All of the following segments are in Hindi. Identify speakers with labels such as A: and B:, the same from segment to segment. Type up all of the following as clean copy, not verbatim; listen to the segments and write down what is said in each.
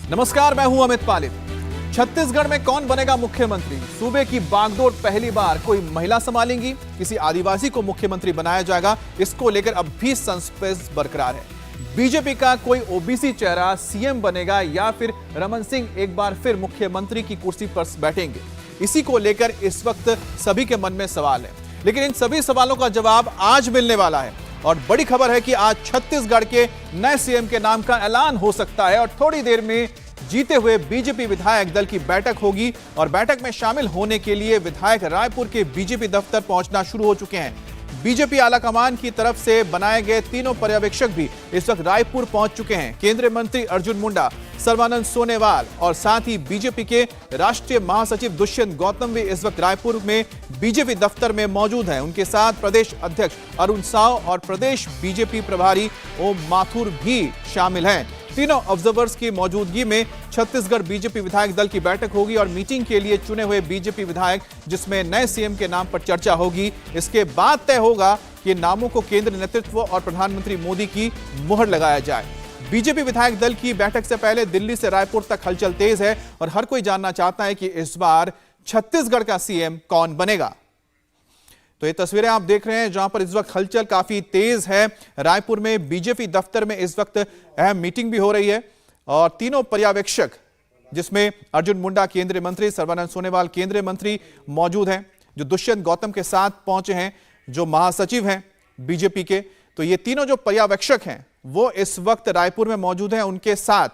A: नमस्कार, मैं हूं अमित पालित। छत्तीसगढ़ में कौन बनेगा मुख्यमंत्री? सूबे की बागडोर पहली बार कोई महिला संभालेंगी? किसी आदिवासी को मुख्यमंत्री बनाया जाएगा? इसको लेकर अब भी सस्पेंस बरकरार है। बीजेपी का कोई ओबीसी चेहरा सीएम बनेगा या फिर रमन सिंह एक बार फिर मुख्यमंत्री की कुर्सी पर बैठेंगे? इसी को लेकर इस वक्त सभी के मन में सवाल है, लेकिन इन सभी सवालों का जवाब आज मिलने वाला है। और बड़ी खबर है कि आज छत्तीसगढ़ के नए सीएम के नाम का ऐलान हो सकता है और थोड़ी देर में जीते हुए बीजेपी विधायक दल की बैठक होगी और बैठक में शामिल होने के लिए विधायक रायपुर के बीजेपी दफ्तर पहुंचना शुरू हो चुके हैं। बीजेपी आलाकमान की तरफ से बनाए गए तीनों पर्यवेक्षक भी इस वक्त रायपुर पहुंच चुके हैं। केंद्रीय मंत्री अर्जुन मुंडा, सर्बानंद सोनोवाल और साथ ही बीजेपी के राष्ट्रीय महासचिव दुष्यंत गौतम भी इस वक्त रायपुर में बीजेपी दफ्तर में मौजूद हैं। उनके साथ प्रदेश अध्यक्ष अरुण साव और प्रदेश बीजेपी प्रभारी ओम माथुर भी शामिल हैं। तीनों ऑब्जर्वर्स की मौजूदगी में छत्तीसगढ़ बीजेपी विधायक दल की बैठक होगी और मीटिंग के लिए चुने हुए बीजेपी विधायक, जिसमें नए सीएम के नाम पर चर्चा होगी। इसके बाद तय होगा कि नामों को केंद्र नेतृत्व और प्रधानमंत्री मोदी की मुहर लगाया जाए। बीजेपी विधायक दल की बैठक से पहले दिल्ली से रायपुर तक हलचल तेज है और हर कोई जानना चाहता है कि इस बार छत्तीसगढ़ का सीएम कौन बनेगा। तो ये तस्वीरें आप देख रहे हैं जहां पर इस वक्त हलचल काफी तेज है। रायपुर में बीजेपी दफ्तर में इस वक्त अहम मीटिंग भी हो रही है और तीनों पर्यवेक्षक, जिसमें अर्जुन मुंडा केंद्रीय मंत्री, सर्बानंद सोनोवाल केंद्रीय मंत्री मौजूद हैं, जो दुष्यंत गौतम के साथ पहुंचे हैं, जो महासचिव हैं बीजेपी के। तो ये तीनों जो पर्यवेक्षक हैं वो इस वक्त रायपुर में मौजूद हैं। उनके साथ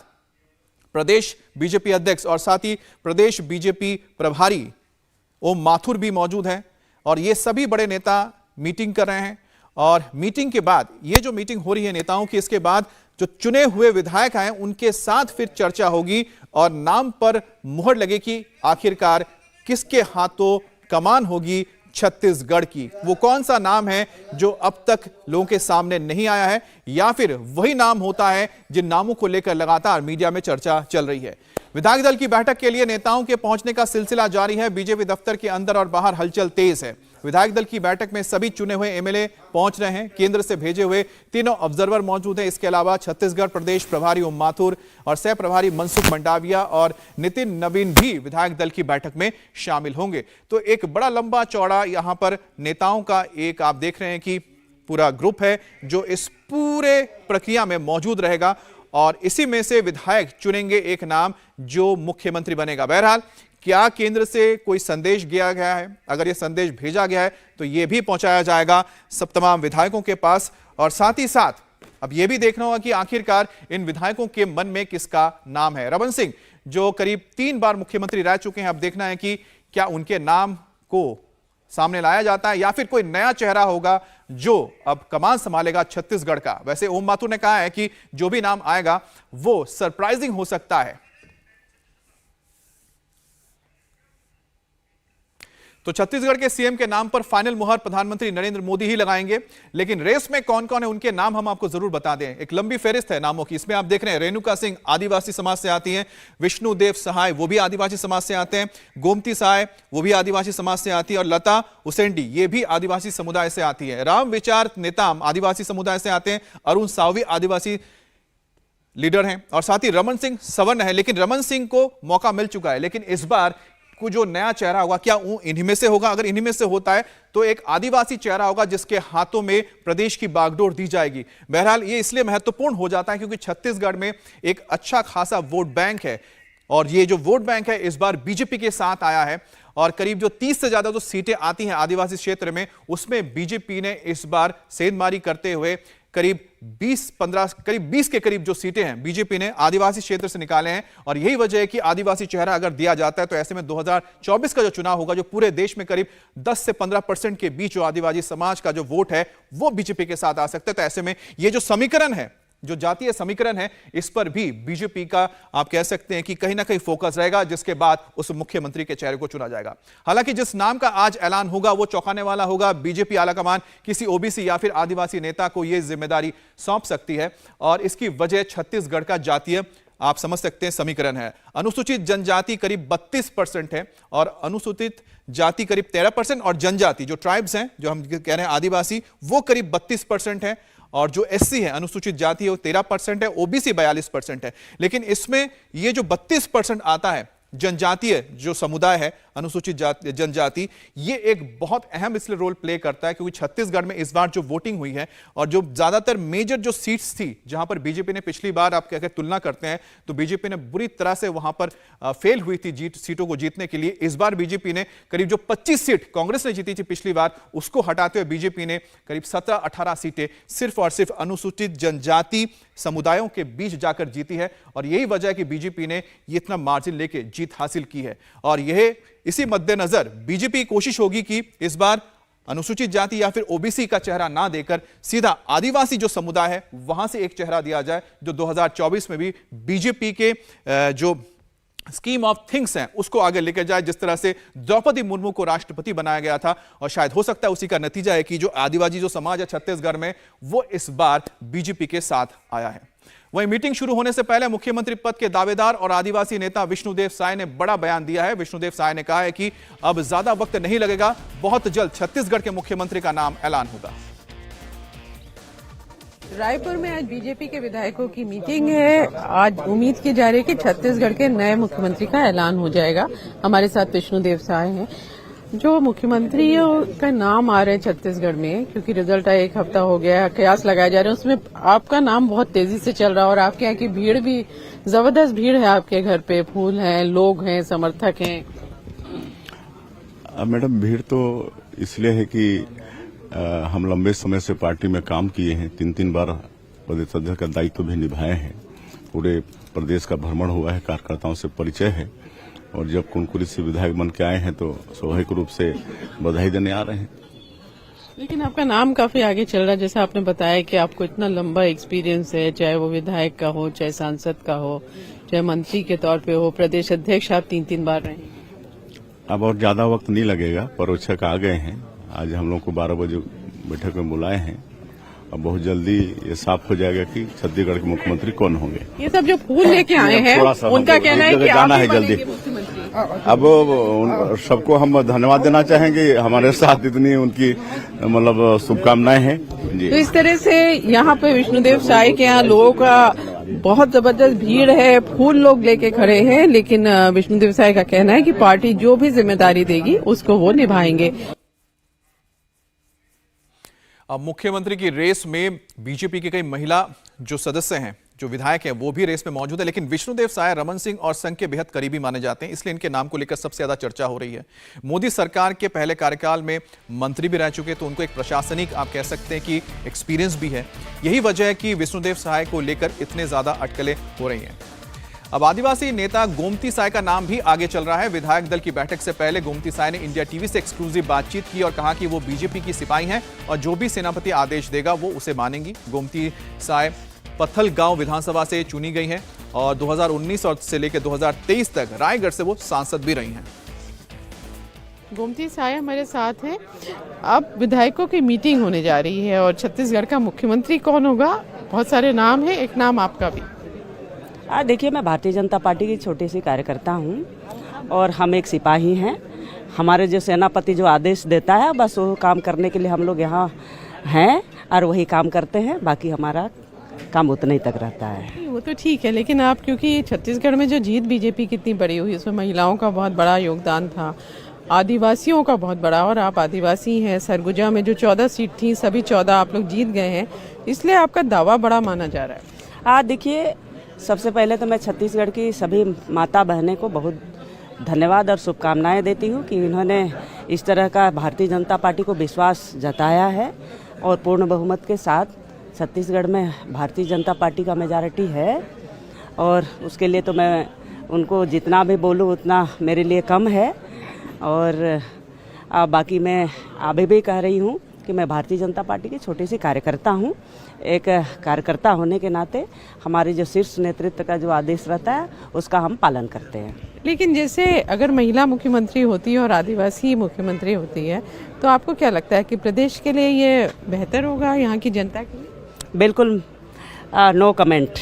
A: प्रदेश बीजेपी अध्यक्ष और साथ ही प्रदेश बीजेपी प्रभारी ओम माथुर भी मौजूद हैं और ये सभी बड़े नेता मीटिंग कर रहे हैं। और मीटिंग के बाद, ये जो मीटिंग हो रही है नेताओं की, इसके बाद जो चुने हुए विधायक हैं उनके साथ फिर चर्चा होगी और नाम पर मुहर लगेगी। आखिरकार किसके हाथों कमान होगी छत्तीसगढ़ की? वो कौन सा नाम है जो अब तक लोगों के सामने नहीं आया है, या फिर वही नाम होता है जिन नामों को लेकर लगातार मीडिया में चर्चा चल रही है? विधायक दल की बैठक के लिए नेताओं के पहुंचने का सिलसिला जारी है। बीजेपी दफ्तर के अंदर और बाहर हलचल तेज है। विधायक दल की बैठक में सभी चुने हुए एमएलए पहुंच रहे हैं। केंद्र से भेजे हुए तीनों ऑब्जर्वर मौजूद हैं। इसके अलावा छत्तीसगढ़ प्रदेश प्रभारी ओम माथुर और सह प्रभारी मनसुख मंडाविया और नितिन नवीन भी विधायक दल की बैठक में शामिल होंगे। तो एक बड़ा लंबा चौड़ा यहां पर नेताओं का एक आप देख रहे हैं कि पूरा ग्रुप है जो इस पूरे प्रक्रिया में मौजूद रहेगा और इसी में से विधायक चुनेंगे एक नाम जो मुख्यमंत्री बनेगा। बहरहाल क्या केंद्र से कोई संदेश दिया गया है? अगर यह संदेश भेजा गया है तो यह भी पहुंचाया जाएगा सब तमाम विधायकों के पास। और साथ ही साथ अब यह भी देखना होगा कि आखिरकार इन विधायकों के मन में किसका नाम है। रमन सिंह जो करीब 3 बार मुख्यमंत्री रह चुके हैं, अब देखना है कि क्या उनके नाम को सामने लाया जाता है या फिर कोई नया चेहरा होगा जो अब कमान संभालेगा छत्तीसगढ़ का। वैसे ओम माथुर ने कहा है कि जो भी नाम आएगा वो सरप्राइजिंग हो सकता है। तो छत्तीसगढ़ के सीएम के नाम पर फाइनल मुहर प्रधानमंत्री नरेंद्र मोदी ही लगाएंगे, लेकिन रेस में कौन कौन है उनके नाम हम आपको जरूर बता दें। एक लंबी फेरिस्त है नामों की। इसमें आप देख रहे हैं रेणुका सिंह आदिवासी समाज से आती हैं, विष्णुदेव सहाय वो भी आदिवासी समाज से आते हैं, गोमती सहाय वो भी आदिवासी समाज से आती है और लता उसेंडी ये भी आदिवासी समुदाय से आती है। राम विचार नेताम आदिवासी समुदाय से आते हैं, अरुण साव भी आदिवासी लीडर हैं और साथ ही रमन सिंह सवर्ण है। लेकिन रमन सिंह को मौका मिल चुका है, लेकिन इस बार को जो नया चेहरा होगा क्या वो इन्हीं में से होगा? अगर इन्हीं में से होता है तो एक आदिवासी चेहरा होगा जिसके हाथों में प्रदेश की बागडोर दी जाएगी। बहरहाल ये इसलिए महत्वपूर्ण हो जाता है क्योंकि छत्तीसगढ़ में एक अच्छा खासा वोट बैंक है और ये जो वोट बैंक है इस बार बीजेपी के साथ आया है और करीब जो 30 से ज्यादा जो सीटें आती हैं आदिवासी क्षेत्र में, उसमें बीजेपी ने इस बार सेंधमारी करते हुए करीब 20 के करीब जो सीटें हैं बीजेपी ने आदिवासी क्षेत्र से निकाले हैं। और यही वजह है कि आदिवासी चेहरा अगर दिया जाता है तो ऐसे में 2024 का जो चुनाव होगा, जो पूरे देश में करीब 10 से 15% के बीच जो आदिवासी समाज का जो वोट है वो बीजेपी के साथ आ सकता है। तो ऐसे में ये जो समीकरण है, जो जातीय समीकरण है, इस पर भी बीजेपी का आप कह सकते हैं कि कहीं ना कहीं फोकस रहेगा, जिसके बाद उस मुख्यमंत्री के चेहरे को चुना जाएगा। हालांकि जिस नाम का आज ऐलान होगा वो चौंकाने वाला होगा। बीजेपी आलाकमान किसी ओबीसी या फिर आदिवासी नेता को यह जिम्मेदारी सौंप सकती है और इसकी वजह छत्तीसगढ़ का जातीय आप समझ सकते हैं समीकरण है। अनुसूचित जनजाति करीब 32% है और अनुसूचित जाति करीब 13% और जनजाति जो ट्राइब्स हैं, जो हम कह रहे हैं आदिवासी, वो करीब 32% है और जो एससी है, अनुसूचित जाति है, वो 13% है, ओबीसी 42% है। लेकिन इसमें ये जो 32% आता है जनजातीय जो समुदाय है, अनुसूचित जाति जनजाति, ये एक बहुत अहम इसलिए रोल प्ले करता है क्योंकि छत्तीसगढ़ में इस बार जो वोटिंग हुई है और जो ज्यादातर मेजर जो सीट्स थी जहां पर बीजेपी ने पिछली बार आप अगर तुलना करते हैं तो बीजेपी ने बुरी तरह से वहां पर फेल हुई थी सीटों को जीतने के लिए। इस बार बीजेपी ने करीब जो 25 सीट कांग्रेस ने जीती थी पिछली बार, उसको हटाते हुए बीजेपी ने करीब 17-18 सीटें सिर्फ और सिर्फ अनुसूचित जनजाति समुदायों के बीच जाकर जीती है और यही वजह है कि बीजेपी ने ये इतना मार्जिन लेके जीत हासिल की है। और यह इसी मद्देनजर बीजेपी की कोशिश होगी कि इस बार अनुसूचित जाति या फिर ओबीसी का चेहरा ना देकर सीधा आदिवासी जो समुदाय है वहां से एक चेहरा दिया जाए, जो 2024 में भी बीजेपी के जो स्कीम ऑफ थिंग्स हैं उसको आगे लेकर जाए। जिस तरह से द्रौपदी मुर्मू को राष्ट्रपति बनाया गया था और शायद हो सकता है उसी का नतीजा है कि जो आदिवासी जो समाज है छत्तीसगढ़ में वो इस बार बीजेपी के साथ आया है। वहीं मीटिंग शुरू होने से पहले मुख्यमंत्री पद के दावेदार और आदिवासी नेता विष्णुदेव साय ने बड़ा बयान दिया है। विष्णुदेव साय ने कहा है कि अब ज्यादा वक्त नहीं लगेगा, बहुत जल्द छत्तीसगढ़ के मुख्यमंत्री का नाम ऐलान होगा।
B: रायपुर में आज बीजेपी के विधायकों की मीटिंग है। आज उम्मीद की जा रही है कि छत्तीसगढ़ के नए मुख्यमंत्री का ऐलान हो जाएगा। हमारे साथ विष्णुदेव साय हैं। जो मुख्यमंत्री का नाम आ रहे हैं छत्तीसगढ़ में, क्योंकि रिजल्ट एक हफ्ता हो गया, कयास लगाए जा रहे हैं, उसमें आपका नाम बहुत तेजी से चल रहा है और आपके यहाँ की भीड़ भी जबरदस्त भीड़ है। आपके घर पे फूल हैं, लोग हैं, समर्थक हैं।
C: मैडम, भीड़ तो इसलिए है कि हम लंबे समय से पार्टी में काम किए हैं, 3 बार प्रदेश अध्यक्ष का दायित्व भी निभाए हैं, पूरे प्रदेश का भ्रमण हुआ है, कार्यकर्ताओं से परिचय है और जब कुनकुरी से विधायक बन के आए हैं तो स्वाभाविक रूप से बधाई देने आ रहे हैं।
B: लेकिन आपका नाम काफी आगे चल रहा है, जैसे आपने बताया कि आपको इतना लंबा एक्सपीरियंस है, चाहे वो विधायक का हो, चाहे सांसद का हो, चाहे मंत्री के तौर पे हो, प्रदेश अध्यक्ष आप 3 बार रहे।
C: अब और ज्यादा वक्त नहीं लगेगा, परोक्षक आ गए हैं। आज हम लोग को 12 बजे बैठक में बुलाए हैं। अब बहुत जल्दी ये साफ हो जाएगा कि छत्तीसगढ़ के मुख्यमंत्री कौन होंगे।
B: ये सब जो फूल लेके आए हैं उनका कहना है कि
C: जाना है जल्दी। अब सबको हम धन्यवाद देना चाहेंगे, हमारे साथ इतनी उनकी मतलब शुभकामनाएं हैं जी।
B: तो इस तरह से यहाँ पे विष्णुदेव साय के यहाँ लोगों का बहुत जबरदस्त भीड़ है, फूल लोग लेके खड़े हैं, लेकिन विष्णुदेव साय का कहना है कि पार्टी जो भी जिम्मेदारी देगी उसको वो निभाएंगे।
A: अब मुख्यमंत्री की रेस में बीजेपी के कई महिला जो सदस्य हैं, जो विधायक हैं, वो भी रेस में मौजूद है। लेकिन विष्णुदेव साय रमन सिंह और संघ के बेहद करीबी माने जाते हैं, इसलिए इनके नाम को लेकर सबसे ज्यादा चर्चा हो रही है। मोदी सरकार के पहले कार्यकाल में मंत्री भी रह चुके, तो उनको एक प्रशासनिक आप कह सकते हैं कि एक्सपीरियंस भी है। यही वजह है कि विष्णुदेव साय को लेकर इतने ज्यादा अटकलें हो रही हैं। अब आदिवासी नेता गोमती साय का नाम भी आगे चल रहा है। विधायक दल की बैठक से पहले गोमती साय ने इंडिया टीवी से एक्सक्लूसिव बातचीत की और कहा कि वो बीजेपी की सिपाही हैं और जो भी सेनापति आदेश देगा वो उसे मानेंगी। गोमती साय पत्थलगांव विधानसभा से चुनी गई हैं और 2019 और से लेकर 2023 तक रायगढ़ से वो सांसद भी रही हैं।
B: गोमती साय हमारे साथ हैं। अब विधायकों की मीटिंग होने जा रही है और छत्तीसगढ़ का मुख्यमंत्री कौन होगा, बहुत सारे नाम हैं, एक नाम आपका भी।
D: देखिए, मैं भारतीय जनता पार्टी की छोटी सी कार्यकर्ता हूँ और हम एक सिपाही हैं। हमारे जो सेनापति जो आदेश देता है बस वो काम करने के लिए हम लोग यहाँ हैं और वही काम करते हैं। बाकी हमारा काम उतना ही तक रहता है।
B: वो तो ठीक है, लेकिन आप क्योंकि छत्तीसगढ़ में जो जीत बीजेपी की इतनी बड़ी हुई, उसमें महिलाओं का बहुत बड़ा योगदान था, आदिवासियों का बहुत बड़ा, और आप आदिवासी हैं। सरगुजा में जो 14 सीट थी सभी 14 आप लोग जीत गए हैं, इसलिए आपका दावा बड़ा माना जा रहा है।
D: देखिए, सबसे पहले तो मैं छत्तीसगढ़ की सभी माता बहनें को बहुत धन्यवाद और शुभकामनाएं देती हूं कि इन्होंने इस तरह का भारतीय जनता पार्टी को विश्वास जताया है और पूर्ण बहुमत के साथ छत्तीसगढ़ में भारतीय जनता पार्टी का मेजॉरिटी है और उसके लिए तो मैं उनको जितना भी बोलूं उतना मेरे लिए कम है। और बाकी मैं अभी भी कह रही हूं कि मैं भारतीय जनता पार्टी की छोटी सी कार्यकर्ता हूं। एक कार्यकर्ता होने के नाते हमारे जो शीर्ष नेतृत्व का जो आदेश रहता है उसका हम पालन करते हैं।
B: लेकिन जैसे अगर महिला मुख्यमंत्री होती है और आदिवासी मुख्यमंत्री होती है तो आपको क्या लगता है कि प्रदेश के लिए ये बेहतर होगा, यहाँ की जनता के लिए?
D: बिल्कुल नो कमेंट।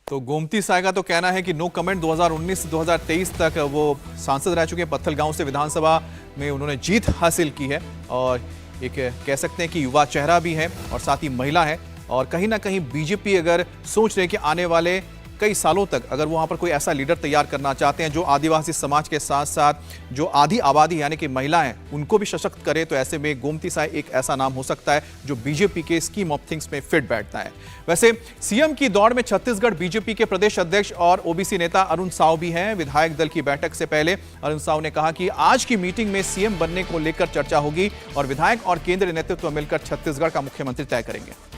A: तो गोमती साय का तो कहना है कि नो कमेंट। 2019 से 2023 तक वो सांसद रह चुके हैं। पत्थलगांव से विधानसभा में उन्होंने जीत हासिल की है और एक कह सकते हैं कि युवा चेहरा भी है और साथ ही महिला है। और कहीं ना कहीं बीजेपी अगर सोच रहे कि आने वाले कई सालों तक अगर वो वहाँ पर कोई ऐसा लीडर तैयार करना चाहते हैं जो आदिवासी समाज के साथ साथ जो आधी आबादी यानी कि महिला हैं उनको भी सशक्त करे, तो ऐसे में गोमती साई एक ऐसा नाम हो सकता है जो बीजेपी के स्कीम ऑफ थिंग्स में फिट बैठता है। वैसे सीएम की दौड़ में छत्तीसगढ़ बीजेपी के प्रदेश अध्यक्ष और ओबीसी नेता अरुण साव भी हैं। विधायक दल की बैठक से पहले अरुण साव ने कहा कि आज की मीटिंग में सीएम बनने को लेकर चर्चा होगी और विधायक और केंद्रीय नेतृत्व मिलकर छत्तीसगढ़ का मुख्यमंत्री तय करेंगे।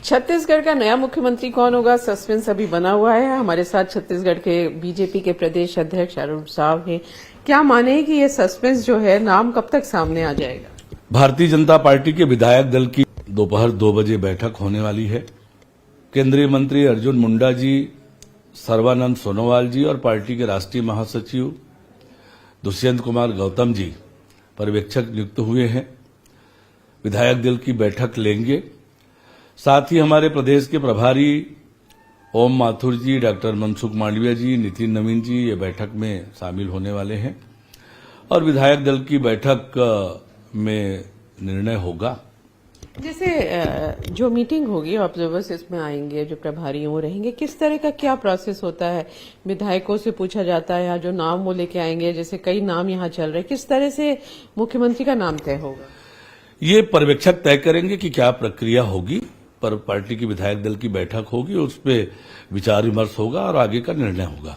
B: छत्तीसगढ़ का नया मुख्यमंत्री कौन होगा, सस्पेंस अभी बना हुआ है। हमारे साथ छत्तीसगढ़ के बीजेपी के प्रदेश अध्यक्ष अरुण साव हैं। क्या माने कि ये सस्पेंस जो है नाम कब तक सामने आ जाएगा?
E: भारतीय जनता पार्टी के विधायक दल की दोपहर 2 बजे बैठक होने वाली है। केंद्रीय मंत्री अर्जुन मुंडा जी, सर्बानंद सोनोवाल जी और पार्टी के राष्ट्रीय महासचिव दुष्यंत कुमार गौतम जी पर्यवेक्षक नियुक्त हुए हैं। विधायक दल की बैठक लेंगे। साथ ही हमारे प्रदेश के प्रभारी ओम माथुर जी, डॉक्टर मनसुख मांडविया जी, नितिन नवीन जी ये बैठक में शामिल होने वाले हैं और विधायक दल की बैठक में निर्णय होगा।
B: जैसे जो मीटिंग होगी ऑब्जर्वर्स इसमें आएंगे, जो प्रभारी वो रहेंगे, किस तरह का क्या प्रोसेस होता है? विधायकों से पूछा जाता है या जो नाम वो लेके आएंगे, जैसे कई नाम यहाँ चल रहे हैं, किस तरह से मुख्यमंत्री का नाम तय होगा?
E: ये पर्यवेक्षक तय करेंगे कि क्या प्रक्रिया होगी, पर पार्टी की विधायक दल की बैठक होगी, उस पर विचार विमर्श होगा और आगे का निर्णय होगा।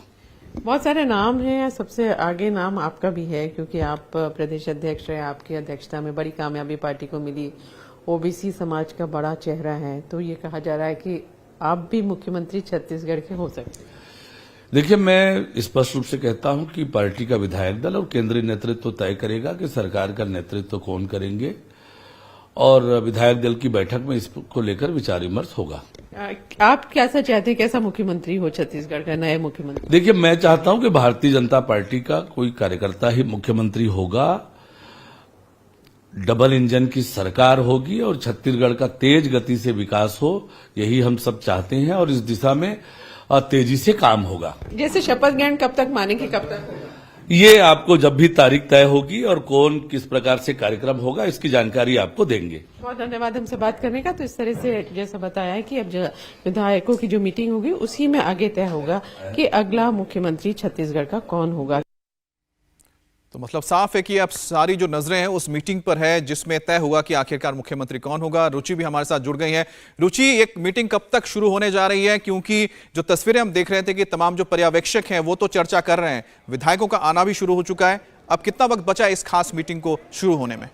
B: बहुत सारे नाम हैं, सबसे आगे नाम आपका भी है क्योंकि आप प्रदेश अध्यक्ष रहे, आपकी अध्यक्षता में बड़ी कामयाबी पार्टी को मिली, ओबीसी समाज का बड़ा चेहरा है, तो ये कहा जा रहा है कि आप भी मुख्यमंत्री छत्तीसगढ़ के हो सकते हैं।
E: देखिए, मैं स्पष्ट रूप से कहता हूं कि पार्टी का विधायक दल और केंद्रीय नेतृत्व तय करेगा कि सरकार का नेतृत्व कौन करेंगे और विधायक दल की बैठक में इसको लेकर विचार विमर्श होगा।
B: आप कैसा चाहते हैं, कैसा मुख्यमंत्री हो छत्तीसगढ़ का नए मुख्यमंत्री?
E: देखिए, मैं चाहता हूं कि भारतीय जनता पार्टी का कोई कार्यकर्ता ही मुख्यमंत्री होगा, डबल इंजन की सरकार होगी और छत्तीसगढ़ का तेज गति से विकास हो, यही हम सब चाहते हैं और इस दिशा में तेजी से काम होगा।
B: जैसे शपथ ग्रहण कब तक मानेंगे, कब तक होगा?
E: ये आपको जब भी तारीख तय होगी और कौन किस प्रकार से कार्यक्रम होगा इसकी जानकारी आपको देंगे।
B: बहुत धन्यवाद हमसे बात करने का। तो इस तरह से जैसा बताया है कि अब विधायकों की जो मीटिंग होगी उसी में आगे तय होगा कि अगला मुख्यमंत्री छत्तीसगढ़ का कौन होगा।
A: तो मतलब साफ है कि अब सारी जो नजरें हैं उस मीटिंग पर है जिसमें तय होगा कि आखिरकार मुख्यमंत्री कौन होगा। रुचि भी हमारे साथ जुड़ गई है। रुचि, एक मीटिंग कब तक शुरू होने जा रही है? क्योंकि जो तस्वीरें हम देख रहे थे कि तमाम जो पर्यवेक्षक हैं वो तो चर्चा कर रहे हैं, विधायकों का आना भी शुरू हो चुका है। अब कितना वक्त बचा है इस खास मीटिंग को शुरू होने में?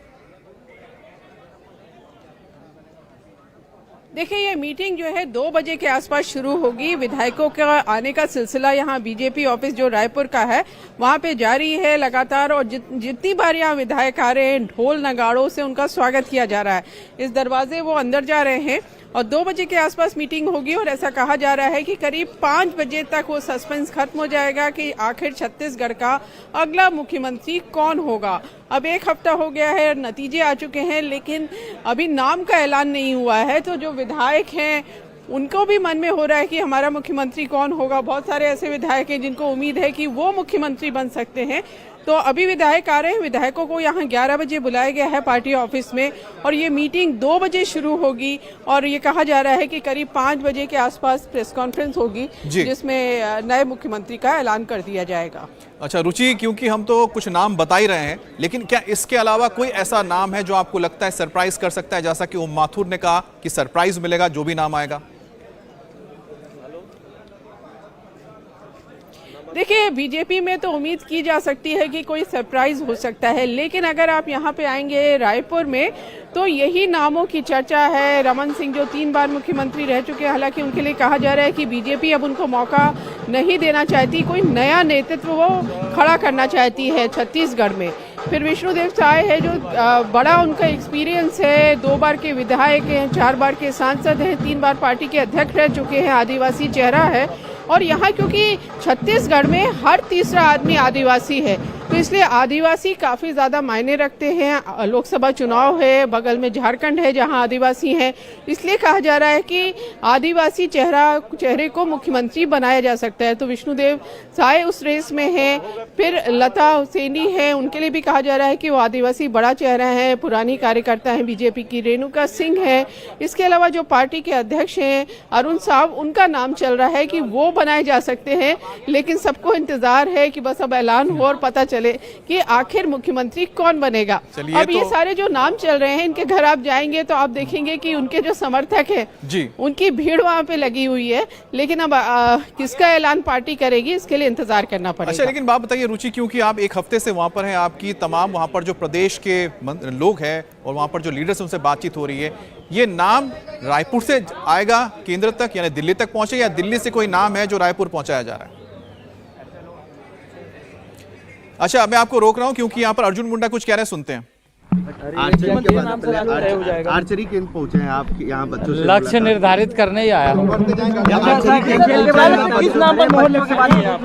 B: देखिए, ये मीटिंग जो है 2 बजे के आसपास शुरू होगी। विधायकों का आने का सिलसिला यहाँ बीजेपी ऑफिस जो रायपुर का है वहाँ पे जारी है लगातार और जितनी बार यहाँ विधायक आ रहे हैं ढोल नगाड़ों से उनका स्वागत किया जा रहा है। इस दरवाजे वो अंदर जा रहे हैं और 2 बजे के आसपास मीटिंग होगी और ऐसा कहा जा रहा है कि करीब 5 बजे तक वो सस्पेंस खत्म हो जाएगा कि आखिर छत्तीसगढ़ का अगला मुख्यमंत्री कौन होगा। अब 1 हफ्ता हो गया है, नतीजे आ चुके हैं, लेकिन अभी नाम का ऐलान नहीं हुआ है। तो जो विधायक हैं उनको भी मन में हो रहा है कि हमारा मुख्यमंत्री कौन होगा। बहुत सारे ऐसे विधायक हैं जिनको उम्मीद है कि वो मुख्यमंत्री बन सकते हैं। तो अभी विधायक आ रहे हैं, विधायकों को यहाँ 11 बजे बुलाया गया है पार्टी ऑफिस में और ये मीटिंग 2 बजे शुरू होगी और ये कहा जा रहा है कि करीब 5 बजे के आसपास प्रेस कॉन्फ्रेंस होगी जिसमें नए मुख्यमंत्री का ऐलान कर दिया जाएगा।
A: अच्छा रुचि, क्योंकि हम तो कुछ नाम बता ही रहे हैं, लेकिन क्या इसके अलावा कोई ऐसा नाम है जो आपको लगता है सरप्राइज कर सकता है, जैसा कि ओम माथुर ने कहा कि सरप्राइज मिलेगा जो भी नाम आएगा?
B: देखिए, बीजेपी में तो उम्मीद की जा सकती है कि कोई सरप्राइज हो सकता है, लेकिन अगर आप यहाँ पे आएंगे रायपुर में तो यही नामों की चर्चा है। रमन सिंह जो 3 बार मुख्यमंत्री रह चुके हैं, हालांकि उनके लिए कहा जा रहा है कि बीजेपी अब उनको मौका नहीं देना चाहती, कोई नया नेतृत्व वो खड़ा करना चाहती है छत्तीसगढ़ में। फिर विष्णुदेव साय है जो बड़ा उनका एक्सपीरियंस है, 2 बार के विधायक हैं, 4 बार के सांसद हैं, 3 बार पार्टी के अध्यक्ष रह चुके हैं, आदिवासी चेहरा है और यहाँ क्योंकि छत्तीसगढ़ में हर तीसरा आदमी आदिवासी है, तो इसलिए आदिवासी काफ़ी ज़्यादा मायने रखते हैं। लोकसभा चुनाव है, बगल में झारखंड है जहाँ आदिवासी हैं, इसलिए कहा जा रहा है कि आदिवासी चेहरे को मुख्यमंत्री बनाया जा सकता है। तो विष्णुदेव साय उस रेस में हैं, फिर लता हुसैनी है, उनके लिए भी कहा जा रहा है कि वो आदिवासी बड़ा चेहरा है, पुरानी कार्यकर्ता हैं बीजेपी की। रेणुका सिंह है, इसके अलावा जो पार्टी के अध्यक्ष हैं अरुण साहब, उनका नाम चल रहा है कि वो बनाए जा सकते हैं। लेकिन सबको इंतजार है कि बस अब ऐलान हो और पता चले कि आखिर मुख्यमंत्री कौन बनेगा। अब ये सारे जो नाम चल रहे हैं, इनके घर आप जाएंगे तो आप देखेंगे कि उनके जो समर्थक हैं जी, उनकी भीड़ वहां पे लगी हुई है। लेकिन अब किसका ऐलान पार्टी करेगी, इसके लिए इंतजार करना पड़ेगा।
A: अच्छा, लेकिन बात बताइए रुचि, क्योंकि आप एक हफ्ते से वहां पर हैं, आपकी तमाम वहां पर जो प्रदेश के लोग हैं और वहां पर जो लीडर्स उनसे बातचीत हो रही है, ये नाम रायपुर से आएगा केंद्र तक, यानी दिल्ली तक पहुंचे, या दिल्ली से कोई नाम है जो रायपुर पहुंचाया जा रहा है? अच्छा, मैं आपको रोक रहा हूं क्योंकि यहाँ पर अर्जुन मुंडा कुछ कह रहे हैं, सुनते हैं।
F: आर्चरी केंद्र पहुंचे हैं आप यहाँ बच्चों से?
G: लक्ष्य निर्धारित करने ही आया हूँ।
H: किस नाम पर मोहर लगने वाली है आप?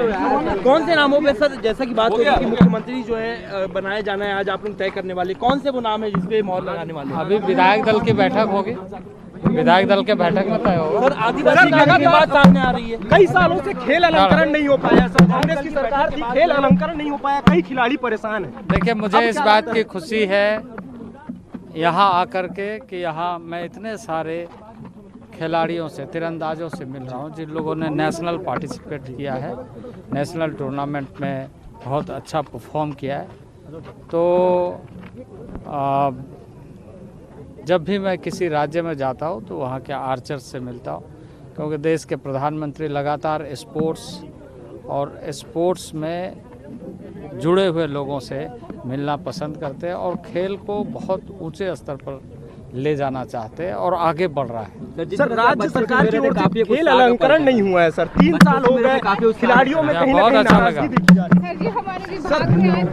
H: कौन से नामों पे सर, जैसा कि बात हो रही है कि मुख्यमंत्री जो है बनाया जाना है, आज आप लोग तय करने वाले, कौन से वो नाम है जिसपे मोहर लगाने वाले?
G: अभी विधायक दल की बैठक होगी, विधायक दल के बैठक में तय होगा।
H: सर, आदिवासी की बात सामने आ रही है। कई सालों से खेल अलंकरण नहीं हो पाया सर, कांग्रेस की सरकार थी, खेल अलंकरण नहीं हो पाया, कई खिलाड़ी परेशान है।
G: देखिए, मुझे इस बात की खुशी है यहाँ आकर के कि यहाँ मैं इतने सारे खिलाड़ियों से, तीरंदाजों से मिल रहा हूँ जिन लोगों ने नेशनल पार्टिसिपेट किया है, नेशनल टूर्नामेंट में बहुत अच्छा परफॉर्म किया है। तो जब भी मैं किसी राज्य में जाता हूँ तो वहाँ के आर्चर्स से मिलता हूँ, क्योंकि देश के प्रधानमंत्री लगातार स्पोर्ट्स और स्पोर्ट्स में जुड़े हुए लोगों से मिलना पसंद करते हैं और खेल को बहुत ऊंचे स्तर पर ले जाना चाहते हैं और आगे बढ़ रहा है।
H: सर, राज्य सरकार की ओर से खेल अलंकरण नहीं हुआ है सर, 3 साल हो गए, खिलाड़ियों में कहीं ना कहीं नाराजगी दिखी जा रही है।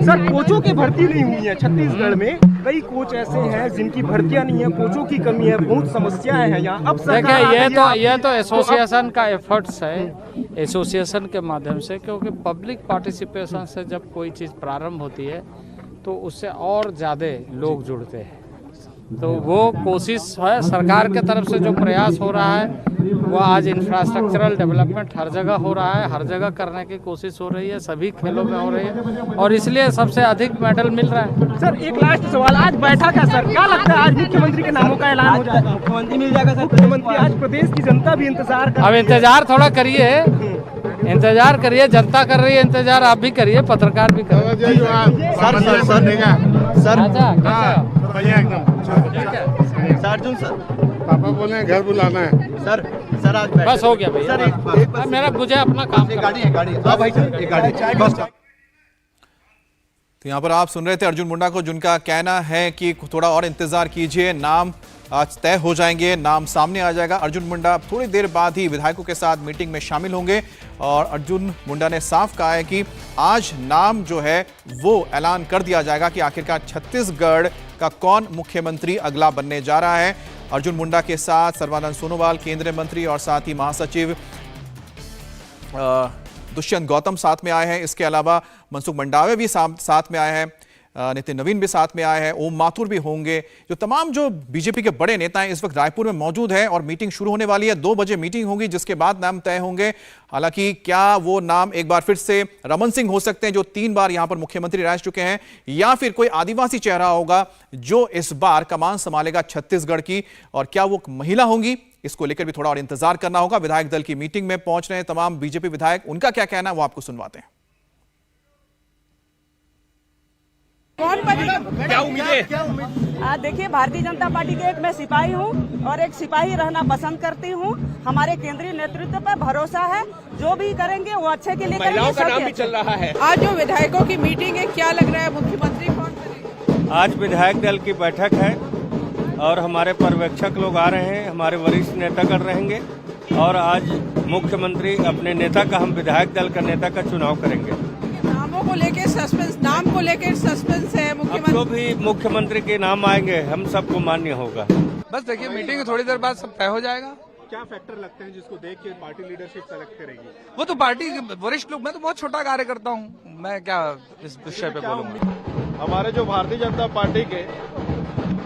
H: सर, कोचों की भर्ती नहीं हुई है छत्तीसगढ़ में, कई कोच ऐसे हैं जिनकी भर्तियां नहीं है, कोचों की कमी है, बहुत समस्याएं हैं यहाँ। अब
G: देखिए, ये तो एसोसिएशन का एफर्ट्स है, एसोसिएशन के माध्यम से, क्योंकि पब्लिक पार्टिसिपेशन से जब कोई चीज़ प्रारंभ होती है तो उससे और ज़्यादा लोग जुड़ते हैं। तो वो कोशिश है सरकार के तरफ से, जो प्रयास हो रहा है वो आज इंफ्रास्ट्रक्चरल डेवलपमेंट हर जगह हो रहा है, हर जगह करने की कोशिश हो रही है, सभी खेलों में हो रही है और इसलिए सबसे अधिक मेडल मिल रहा है।
H: सर, एक लास्ट सवाल, आज बैठक है सर, क्या लगता है आज मुख्यमंत्री के नामों का ऐलान हो जाएगा? मुख्यमंत्री मिल जाएगा सर? मुख्यमंत्री, आज प्रदेश की जनता भी इंतजार कर,
G: अब इंतजार थोड़ा करिए, इंतजार करिए, जनता कर रही है इंतजार, आप भी करिए, पत्रकार भी करिए।
F: सर
H: अर्जुन सर,
F: पापा बोले घर बुलाना है सर। सर, आज
G: बस हो गया भैया, सर मेरा मुझे अपना काम,
F: गाड़ी है भाई सर, एक गाड़ी बस।
A: तो यहाँ पर आप सुन रहे थे अर्जुन मुंडा को, जिनका कहना है कि थोड़ा और इंतजार कीजिए, नाम आज तय हो जाएंगे, नाम सामने आ जाएगा। अर्जुन मुंडा थोड़ी देर बाद ही विधायकों के साथ मीटिंग में शामिल होंगे और अर्जुन मुंडा ने साफ कहा है कि आज नाम जो है वो ऐलान कर दिया जाएगा कि आखिरकार छत्तीसगढ़ का कौन मुख्यमंत्री अगला बनने जा रहा है। अर्जुन मुंडा के साथ सर्बानंद सोनोवाल केंद्रीय मंत्री और साथ ही महासचिव दुष्यंत गौतम साथ में आए हैं। इसके अलावा मनसुख मंडावे भी साथ में आए हैं, नितिन नवीन भी साथ में आए हैं, ओम माथुर भी होंगे। जो तमाम जो बीजेपी के बड़े नेता हैं इस वक्त रायपुर में मौजूद हैं और मीटिंग शुरू होने वाली है। 2 बजे मीटिंग होगी जिसके बाद नाम तय होंगे। हालांकि क्या वो नाम एक बार फिर से रमन सिंह हो सकते हैं जो 3 बार यहां पर मुख्यमंत्री रह चुके हैं, या फिर कोई आदिवासी चेहरा होगा जो इस बार कमान संभालेगा छत्तीसगढ़ की, और क्या वो महिला होंगी, इसको लेकर भी थोड़ा और इंतजार करना होगा। विधायक दल की मीटिंग में पहुंच रहे हैं तमाम बीजेपी विधायक, उनका क्या कहना है वो आपको सुनवाते हैं।
B: कौन बनेगा?
H: क्या उम्मीद है?
D: देखिए, भारतीय जनता पार्टी के एक मैं सिपाही हूँ और एक सिपाही रहना पसंद करती हूँ। हमारे केंद्रीय नेतृत्व पर भरोसा है, जो भी करेंगे वो अच्छे के लिए करेंगे।
H: महिलाओं का नाम भी चल रहा है।
B: आज जो विधायकों की मीटिंग है, क्या लग रहा है मुख्यमंत्री कौन बनेगा?
I: आज विधायक दल की बैठक है और हमारे पर्यवेक्षक लोग आ रहे हैं, हमारे वरिष्ठ नेतागण रहेंगे और आज मुख्यमंत्री अपने नेता का, हम विधायक दल का नेता का चुनाव करेंगे।
B: नामों को लेकर सस्पेंस, नाम को लेकर सस्पेंस है।
I: अब जो भी मुख्यमंत्री के नाम आएंगे हम सबको मान्य होगा।
J: बस देखिए, मीटिंग थोड़ी देर बाद सब तय हो जाएगा।
F: क्या फैक्टर लगते हैं जिसको देख के पार्टी लीडरशिप सेलेक्ट करेगी?
J: वो तो पार्टी के वरिष्ठ लोग, मैं तो बहुत छोटा कार्य करता हूँ, मैं क्या इस विषय पे बोलूंगा।
F: हमारे जो भारतीय जनता पार्टी के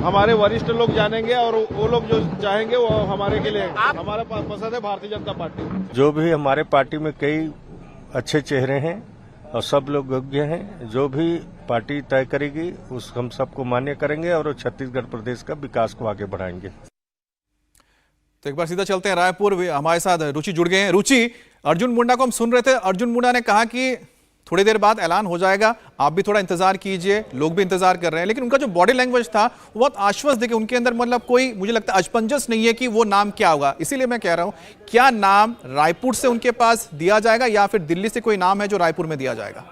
F: हमारे वरिष्ठ लोग जानेंगे और वो लोग जो चाहेंगे वो हमारे के लिए, हमारा पसंद है भारतीय जनता पार्टी।
I: जो भी हमारे पार्टी में कई अच्छे चेहरे हैं और सब लोग योग्य हैं, जो भी पार्टी तय करेगी उस हम सबको मान्य करेंगे और छत्तीसगढ़ प्रदेश का विकास को आगे बढ़ाएंगे।
A: तो एक बार सीधा चलते हैं रायपुर, हमारे साथ रुचि जुड़ गए हैं। रुचि, अर्जुन मुंडा को हम सुन रहे थे, अर्जुन मुंडा ने कहा कि थोड़ी देर बाद ऐलान हो जाएगा, आप भी थोड़ा इंतजार कीजिए, लोग भी इंतजार कर रहे हैं, लेकिन उनका जो बॉडी लैंग्वेज था वो बहुत आश्वस्त देखे, उनके अंदर मतलब कोई मुझे लगता है असमंजस नहीं है कि वो नाम क्या होगा। इसीलिए मैं कह रहा हूं, क्या नाम रायपुर से उनके पास दिया जाएगा या फिर दिल्ली से कोई नाम है जो रायपुर में दिया जाएगा?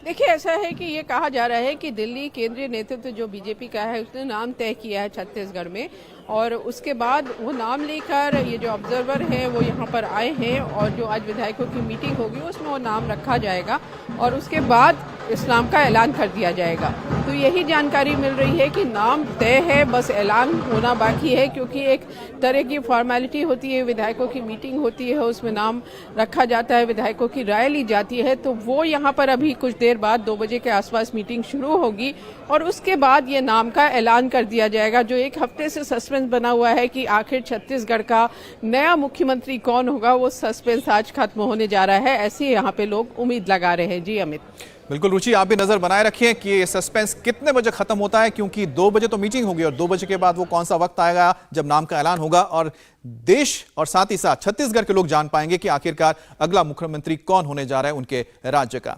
B: देखिए, ऐसा है कि ये कहा जा रहा है कि दिल्ली केंद्रीय नेतृत्व जो बीजेपी का है उसने नाम तय किया है छत्तीसगढ़ में, और उसके बाद वो नाम लेकर ये जो ऑब्जर्वर हैं वो यहाँ पर आए हैं और जो आज विधायकों की मीटिंग होगी उसमें वो नाम रखा जाएगा और उसके बाद इस नाम का ऐलान कर दिया जाएगा। तो यही जानकारी मिल रही है कि नाम तय है, बस ऐलान होना बाकी है, क्योंकि एक तरह की फॉर्मेलिटी होती है, विधायकों की मीटिंग होती है, उसमें नाम रखा जाता है, विधायकों की राय ली जाती है। तो वो यहाँ पर अभी कुछ देर बाद 2 बजे के आसपास मीटिंग शुरू होगी और उसके बाद ये नाम का ऐलान कर दिया जाएगा। जो एक हफ्ते से सस्पेंस बना हुआ है कि आखिर छत्तीसगढ़ का नया मुख्यमंत्री कौन होगा, वो सस्पेंस आज खत्म होने जा रहा है, ऐसी यहाँ पे लोग उम्मीद लगा रहे हैं। जी अमित।
A: बिल्कुल रुचि, आप भी नजर बनाए रखिए कि ये सस्पेंस कितने बजे खत्म होता है, क्योंकि 2 बजे तो मीटिंग होगी और 2 बजे के बाद वो कौन सा वक्त आएगा जब नाम का ऐलान होगा और देश और साथ ही साथ छत्तीसगढ़ के लोग जान पाएंगे कि आखिरकार अगला मुख्यमंत्री कौन होने जा रहा है उनके राज्य का।